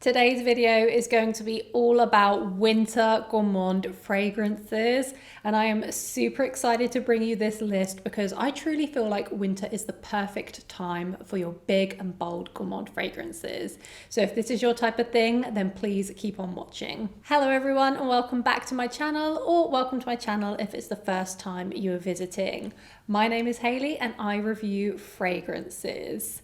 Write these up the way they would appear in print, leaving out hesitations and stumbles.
Today's video is going to be all about winter gourmand fragrances, and I am super excited to bring you this list because I truly feel like winter is the perfect time for your big and bold gourmand fragrances. So if this is your type of thing, then please keep on watching. Hello everyone and welcome back to my channel, or welcome to my channel if it's the first time you are visiting. My name is Hayley and I review fragrances.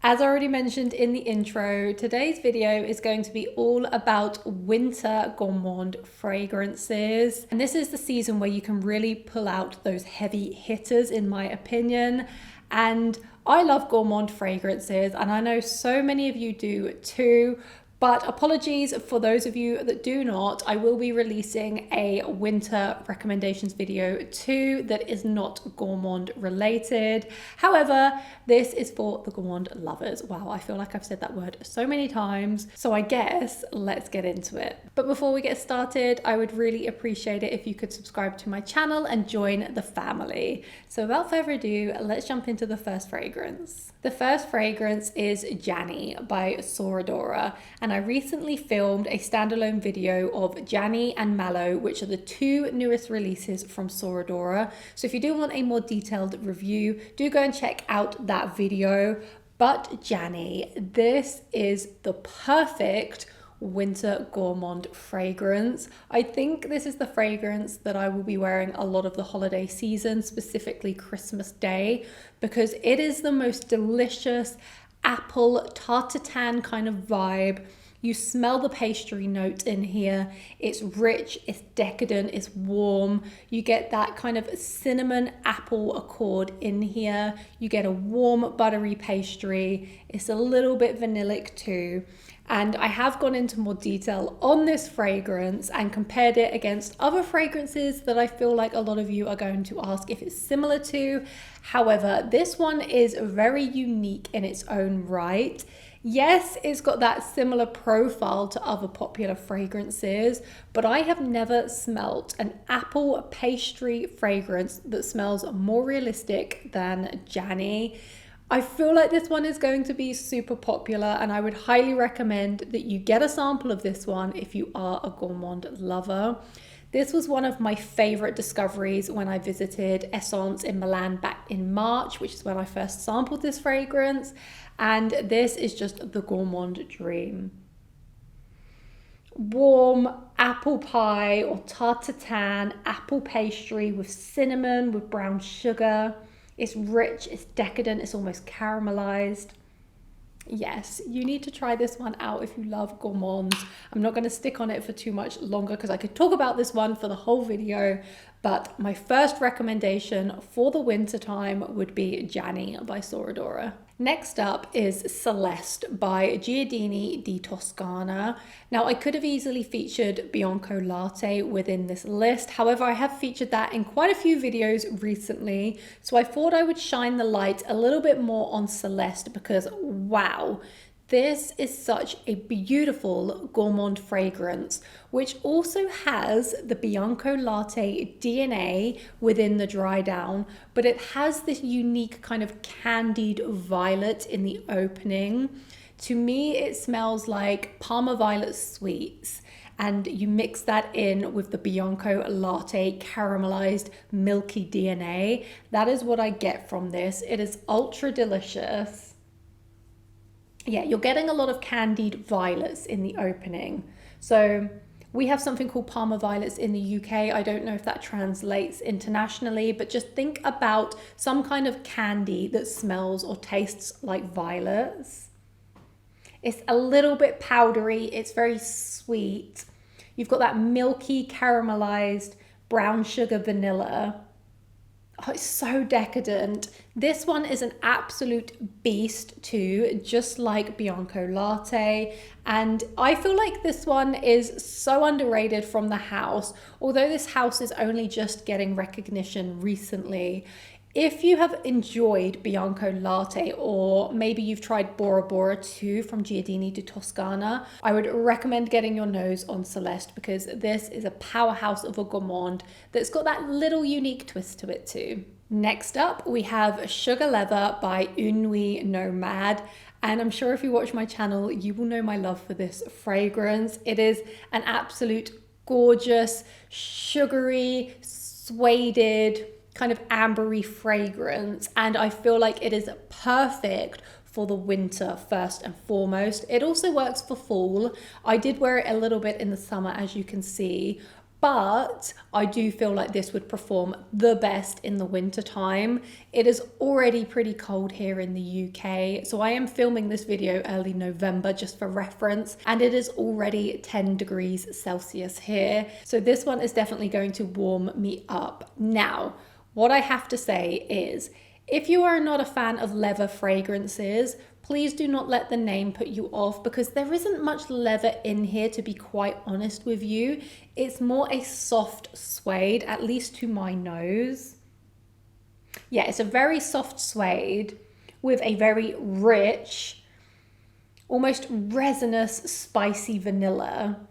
As I already mentioned in the intro, today's video is going to be all about winter gourmand fragrances. And this is the season where you can really pull out those heavy hitters, in my opinion. And I love gourmand fragrances, and I know so many of you do too. But apologies for those of you that do not. I will be releasing a winter recommendations video too that is not gourmand related. However, this is for the gourmand lovers. Wow, I feel like I've said that word so many times. So I guess let's get into it. But before we get started, I would really appreciate it if you could subscribe to my channel and join the family. So without further ado, let's jump into the first fragrance. The first fragrance is Jany by Dora, and I recently filmed a standalone video of Jany and Mallow, which are the two newest releases from Dora. So if you do want a more detailed review, do go and check out that video. But Jany, this is the perfect winter gourmand fragrance. I think this is the fragrance that I will be wearing a lot of the holiday season, specifically Christmas Day, because it is the most delicious apple tartatan kind of vibe. You smell the pastry note in here. It's rich, it's decadent, it's warm. You get that kind of cinnamon apple accord in here. You get a warm buttery pastry. It's a little bit vanillic too. And I have gone into more detail on this fragrance and compared it against other fragrances that I feel like a lot of you are going to ask if it's similar to. However, this one is very unique in its own right. Yes, it's got that similar profile to other popular fragrances, but I have never smelt an apple pastry fragrance that smells more realistic than Jany. I feel like this one is going to be super popular, and I would highly recommend that you get a sample of this one if you are a gourmand lover. This was one of my favorite discoveries when I visited Essence in Milan back in March, which is when I first sampled this fragrance. And this is just the gourmand dream. Warm apple pie or tarte tatin apple pastry with cinnamon, with brown sugar. It's rich, it's decadent, it's almost caramelized. Yes, you need to try this one out if you love gourmands. I'm not going to stick on it for too much longer because I could talk about this one for the whole video, but my first recommendation for the winter time would be Jany by Dora. Next up is Celeste by Giardini di Toscana. Now, I could have easily featured Bianco Latte within this list. However, I have featured that in quite a few videos recently. So I thought I would shine the light a little bit more on Celeste because, wow, this is such a beautiful gourmand fragrance, which also has the Bianco Latte DNA within the dry down, but it has this unique kind of candied violet in the opening. To me, it smells like Parma Violet sweets, and you mix that in with the Bianco Latte caramelized milky DNA. That is what I get from this. It is ultra delicious. Yeah, you're getting a lot of candied violets in the opening. So we have something called Parma violets in the UK. I don't know if that translates internationally, but just think about some kind of candy that smells or tastes like violets. It's a little bit powdery. It's very sweet. You've got that milky caramelized brown sugar vanilla. Oh, it's so decadent. This one is an absolute beast too, just like Bianco Latte. And I feel like this one is so underrated from the house, although this house is only just getting recognition recently. If you have enjoyed Bianco Latte, or maybe you've tried Bora Bora too from Giardini di Toscana, I would recommend getting your nose on Celeste because this is a powerhouse of a gourmand that's got that little unique twist to it too. Next up, we have Sugar Leather by Nuit Nomade. And I'm sure if you watch my channel, you will know my love for this fragrance. It is an absolute gorgeous, sugary, sueded, kind of ambery fragrance. And I feel like it is perfect for the winter first and foremost. It also works for fall. I did wear it a little bit in the summer, as you can see, but I do feel like this would perform the best in the winter time. It is already pretty cold here in the UK, so I am filming this video early November just for reference, and it is already 10 degrees Celsius here. So this one is definitely going to warm me up. Now, what I have to say is, if you are not a fan of leather fragrances, please do not let the name put you off, because there isn't much leather in here, to be quite honest with you. It's more a soft suede, at least to my nose. Yeah, it's a very soft suede with a very rich, almost resinous, spicy vanilla.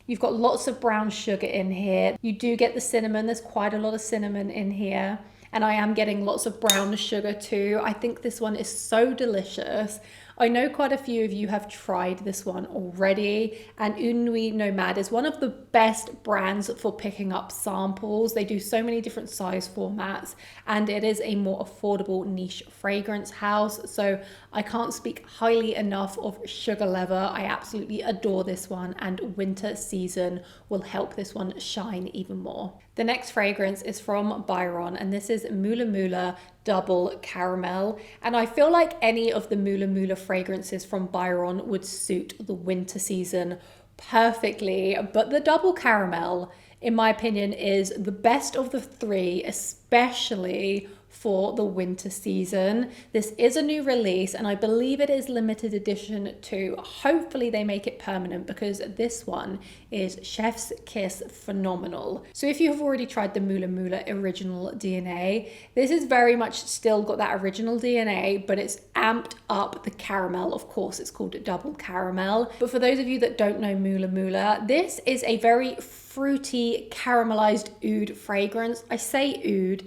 You've got lots of brown sugar in here. You do get the cinnamon. There's quite a lot of cinnamon in here. And I am getting lots of brown sugar too. I think this one is so delicious. I know quite a few of you have tried this one already, and Nuit Nomade is one of the best brands for picking up samples. They do so many different size formats, and it is a more affordable niche fragrance house. So I can't speak highly enough of Sugar Leather. I absolutely adore this one, and winter season will help this one shine even more. The next fragrance is from Byron, and this is Mula Double Caramel. And I feel like any of the Mula fragrances from Byron would suit the winter season perfectly, but the Double Caramel, in my opinion, is the best of the three, especially for the winter season. This is a new release, and I believe it is limited edition too. Hopefully they make it permanent, because this one is chef's kiss phenomenal. So if you have already tried the Mula original DNA, this is very much still got that original DNA, but it's amped up the caramel. Of course, it's called Double Caramel. But for those of you that don't know Mula, this is a very fruity, caramelized oud fragrance. I say oud,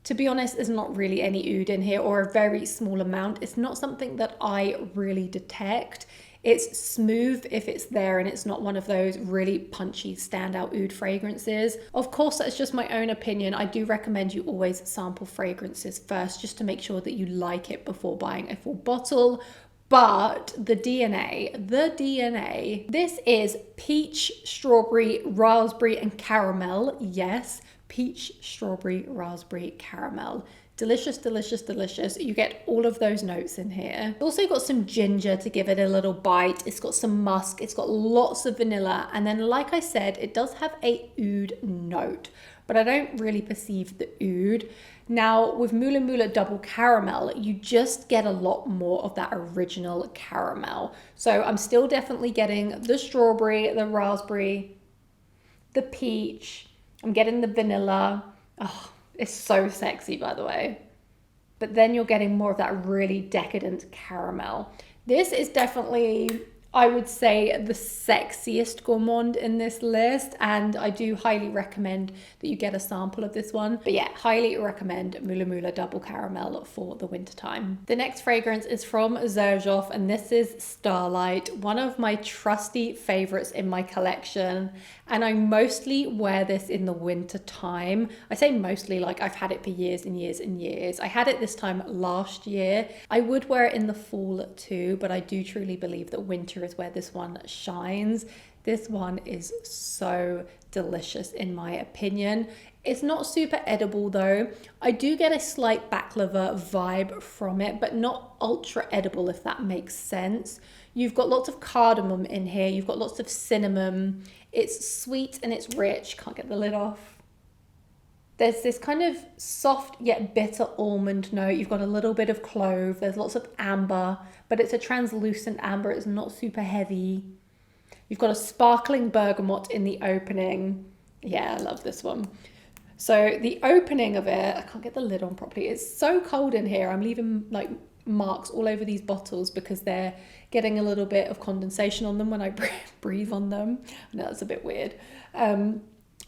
to be honest, there's not really any oud in here, or a very small amount. It's not something that I really detect. It's smooth if it's there, and it's not one of those really punchy standout oud fragrances. Of course, that's just my own opinion. I do recommend you always sample fragrances first, just to make sure that you like it before buying a full bottle. But the DNA, this is peach, strawberry, raspberry, and caramel. Yes, peach, strawberry, raspberry, caramel. Delicious, delicious, delicious. You get all of those notes in here. It's also got some ginger to give it a little bite. It's got some musk. It's got lots of vanilla. And then, like I said, it does have a oud note, but I don't really perceive the oud. Now, with Mula Double Caramel, you just get a lot more of that original caramel. So I'm still definitely getting the strawberry, the raspberry, the peach. I'm getting the vanilla. Oh, it's so sexy, by the way. But then you're getting more of that really decadent caramel. This is definitely, I would say, the sexiest Gourmand in this list, and I do highly recommend that you get a sample of this one. But yeah, highly recommend Mula Double Caramel for the winter time. The next fragrance is from Xerjoff, and this is Starlight, one of my trusty favorites in my collection. And I mostly wear this in the winter time. I say mostly, like I've had it for years and years and years. I had it this time last year. I would wear it in the fall too, but I do truly believe that winter is where this one shines. This one is so delicious in my opinion. It's not super edible though. I do get a slight baklava vibe from it, but not ultra edible, if that makes sense. You've got lots of cardamom in here. You've got lots of cinnamon. It's sweet and it's rich. Can't get the lid off. There's this kind of soft yet bitter almond note. You've got a little bit of clove. There's lots of amber, but it's a translucent amber. It's not super heavy. You've got a sparkling bergamot in the opening. Yeah, I love this one. So the opening of it, I can't get the lid on properly. It's so cold in here. I'm leaving like marks all over these bottles because they're getting a little bit of condensation on them when I breathe on them. I know that's a bit weird.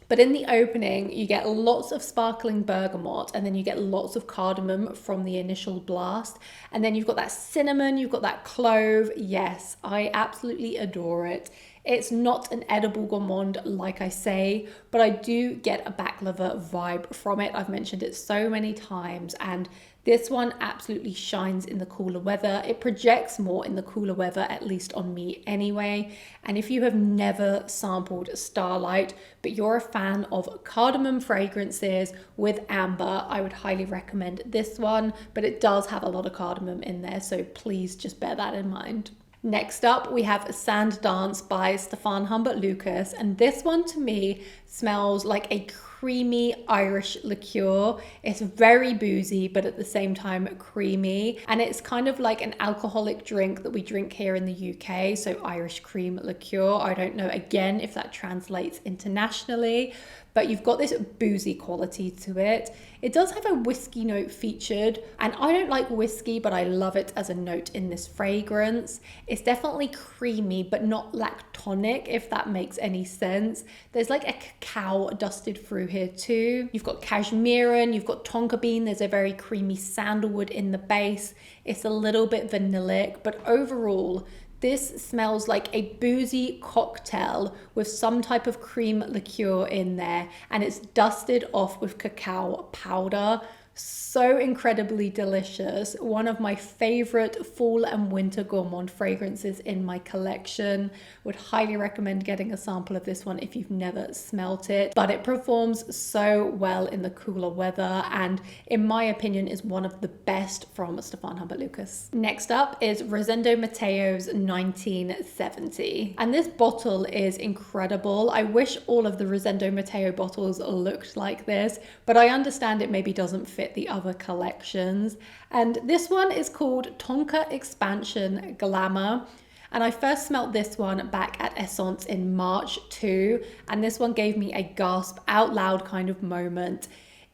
But But in the opening, you get lots of sparkling bergamot, and then you get lots of cardamom from the initial blast. And then you've got that cinnamon, you've got that clove. Yes, I absolutely adore it. It's not an edible gourmand, like I say, but I do get a baklava vibe from it. I've mentioned it so many times, and this one absolutely shines in the cooler weather. It projects more in the cooler weather, at least on me anyway. And if you have never sampled Starlight, but you're a fan of cardamom fragrances with amber, I would highly recommend this one, but it does have a lot of cardamom in there, so please just bear that in mind. Next up, we have Sand Dance by Stephane Humbert Lucas, and this one to me smells like a creamy Irish liqueur. It's very boozy, but at the same time creamy, and it's kind of like an alcoholic drink that we drink here in the UK, so Irish cream liqueur. I don't know again if that translates internationally, but you've got this boozy quality to it. It does have a whiskey note featured, and I don't like whiskey, but I love it as a note in this fragrance. It's definitely creamy, but not lactonic, if that makes any sense. There's like a cacao dusted through here too. You've got cashmere, you've got tonka bean. There's a very creamy sandalwood in the base. It's a little bit vanillic, but overall, this smells like a boozy cocktail with some type of cream liqueur in there, and it's dusted off with cacao powder. So incredibly delicious. One of my favorite fall and winter gourmand fragrances in my collection. Would highly recommend getting a sample of this one if you've never smelt it, but it performs so well in the cooler weather, and in my opinion is one of the best from Stephane Humbert Lucas. Next up is Rosendo Mateu's 1970, and this bottle is incredible. I wish all of the Rosendo Mateu bottles looked like this, but I understand it maybe doesn't fit the other collections. And this one is called Tonka Expansion Glamour. And I first smelt this one back at Essence in March too. And this one gave me a gasp out loud kind of moment.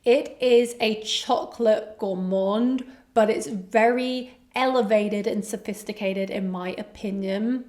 It is a chocolate gourmand, but it's very elevated and sophisticated in my opinion.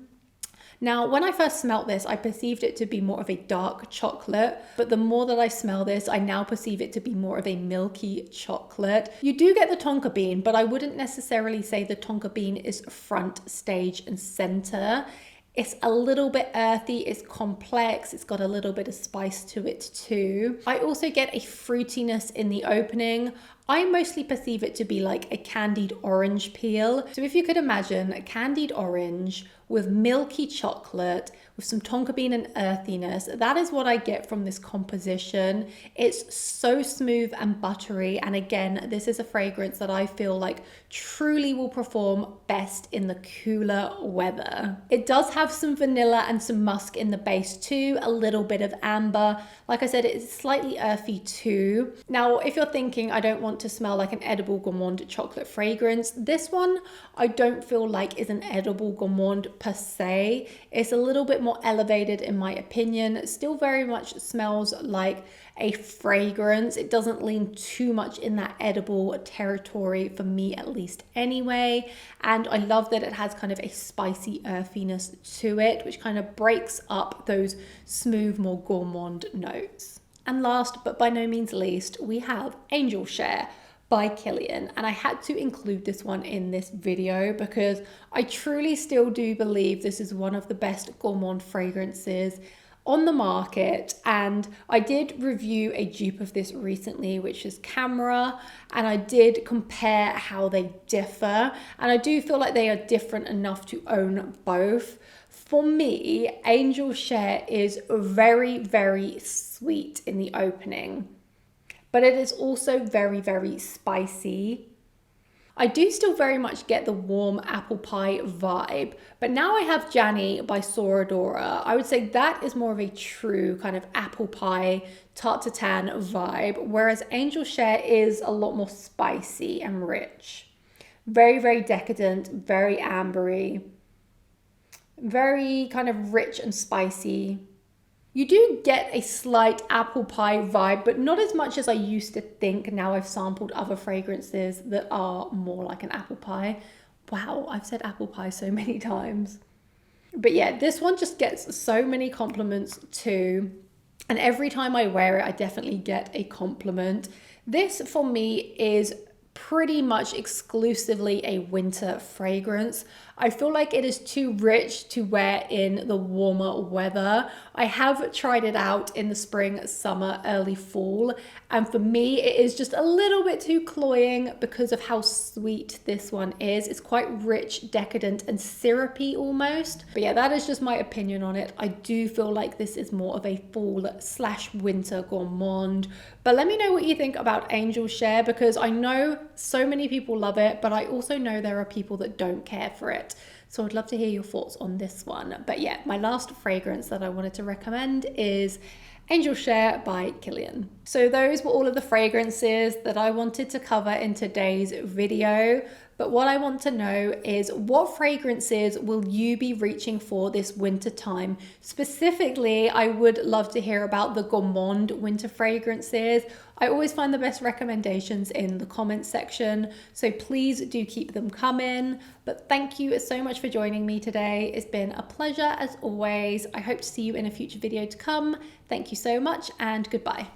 Now, when I first smelt this, I perceived it to be more of a dark chocolate, but the more that I smell this, I now perceive it to be more of a milky chocolate. You do get the tonka bean, but I wouldn't necessarily say the tonka bean is front stage and center. It's a little bit earthy, it's complex, it's got a little bit of spice to it too. I also get a fruitiness in the opening. I mostly perceive it to be like a candied orange peel. So if you could imagine a candied orange with milky chocolate, with some tonka bean and earthiness, that is what I get from this composition. It's so smooth and buttery. And again, this is a fragrance that I feel like truly will perform best in the cooler weather. It does have some vanilla and some musk in the base too, a little bit of amber. Like I said, it's slightly earthy too. Now, if you're thinking, I don't want to smell like an edible gourmand chocolate fragrance, this one I don't feel like is an edible gourmand per se. It's a little bit more elevated in my opinion. It still very much smells like a fragrance. It doesn't lean too much in that edible territory for me, at least anyway. And I love that it has kind of a spicy earthiness to it, which kind of breaks up those smooth, more gourmand notes. And last but by no means least, we have Angel Share by Kilian, and I had to include this one in this video because I truly still do believe this is one of the best gourmand fragrances on the market. And I did review a dupe of this recently, which is Camera, and I did compare how they differ, and I do feel like they are different enough to own both. For me, Angel Share is very, very sweet in the opening, but it is also very, very spicy. I do still very much get the warm apple pie vibe, but now I have Jany by Sora Dora. I would say that is more of a true kind of apple pie tarte tatin vibe, whereas Angel Share is a lot more spicy and rich. Very, very decadent, very ambery, very kind of rich and spicy. You do get a slight apple pie vibe, but not as much as I used to think. Now I've sampled other fragrances that are more like an apple pie. Wow, I've said apple pie so many times. But yeah, this one just gets so many compliments too. And every time I wear it, I definitely get a compliment. This for me is pretty much exclusively a winter fragrance. I feel like it is too rich to wear in the warmer weather. I have tried it out in the spring, summer, early fall, and for me it is just a little bit too cloying because of how sweet this one is. It's quite rich, decadent, and syrupy almost. But yeah, that is just my opinion on it. I do feel like this is more of a fall/winter gourmand. But let me know what you think about Angel Share, because I know so many people love it, but I also know there are people that don't care for it. So I'd love to hear your thoughts on this one. But yeah, my last fragrance that I wanted to recommend is Angel Share by Kilian. So those were all of the fragrances that I wanted to cover in today's video. But what I want to know is, what fragrances will you be reaching for this winter time? Specifically, I would love to hear about the Gourmand winter fragrances. I always find the best recommendations in the comments section, so please do keep them coming. But thank you so much for joining me today. It's been a pleasure as always. I hope to see you in a future video to come. Thank you so much, and goodbye.